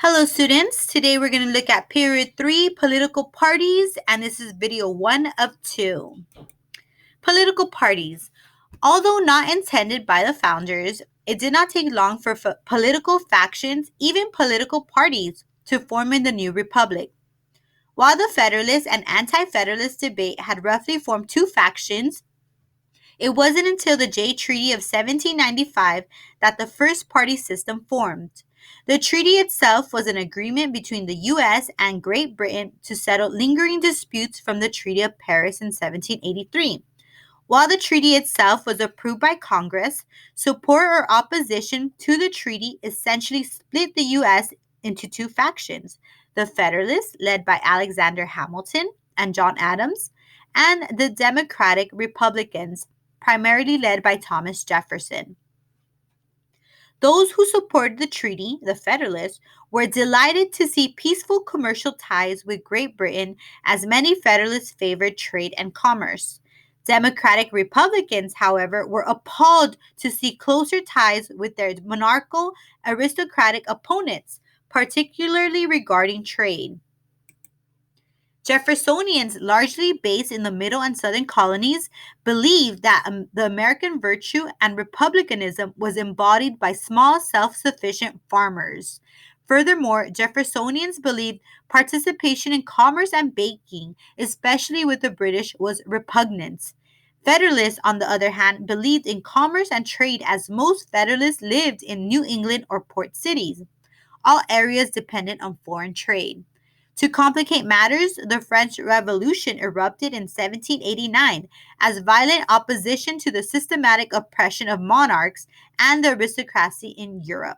Hello students, today we're going to look at period 3 political parties, and this is video 1 of 2. Political parties. Although not intended by the founders, it did not take long for political factions, even political parties, to form in the new republic. While the Federalist and Anti-Federalist debate had roughly formed two factions, it wasn't until the Jay Treaty of 1795 that the first party system formed. The treaty itself was an agreement between the U.S. and Great Britain to settle lingering disputes from the Treaty of Paris in 1783. While the treaty itself was approved by Congress, support or opposition to the treaty essentially split the U.S. into two factions: the Federalists, led by Alexander Hamilton and John Adams, and the Democratic Republicans, primarily led by Thomas Jefferson. Those who supported the treaty, the Federalists, were delighted to see peaceful commercial ties with Great Britain, as many Federalists favored trade and commerce. Democratic Republicans, however, were appalled to see closer ties with their monarchical, aristocratic opponents, particularly regarding trade. Jeffersonians, largely based in the middle and southern colonies, believed that the American virtue and republicanism was embodied by small, self-sufficient farmers. Furthermore, Jeffersonians believed participation in commerce and banking, especially with the British, was repugnant. Federalists, on the other hand, believed in commerce and trade, as most Federalists lived in New England or port cities, all areas dependent on foreign trade. To complicate matters, the French Revolution erupted in 1789 as violent opposition to the systematic oppression of monarchs and the aristocracy in Europe.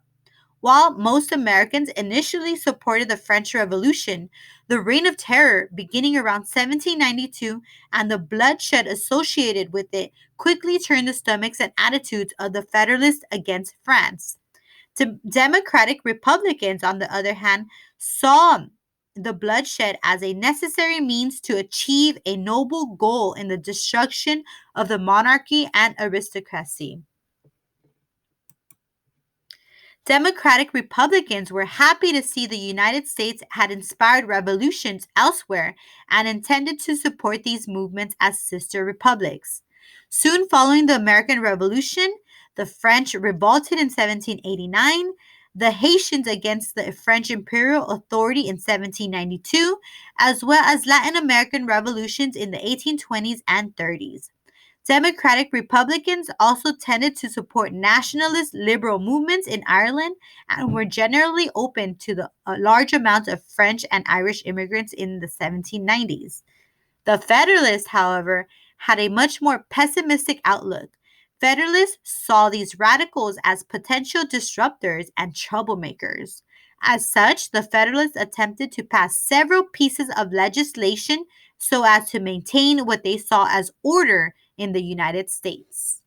While most Americans initially supported the French Revolution, the Reign of Terror, beginning around 1792, and the bloodshed associated with it quickly turned the stomachs and attitudes of the Federalists against France. Democratic Republicans, on the other hand, saw the bloodshed as a necessary means to achieve a noble goal in the destruction of the monarchy and aristocracy. Democratic Republicans were happy to see the United States had inspired revolutions elsewhere and intended to support these movements as sister republics. Soon following the American Revolution, the French revolted in 1789, the Haitians against the French imperial authority in 1792, as well as Latin American revolutions in the 1820s and 30s. Democratic Republicans also tended to support nationalist liberal movements in Ireland and were generally open to the large amounts of French and Irish immigrants in the 1790s. The Federalists, however, had a much more pessimistic outlook. Federalists saw these radicals as potential disruptors and troublemakers. As such, the Federalists attempted to pass several pieces of legislation so as to maintain what they saw as order in the United States.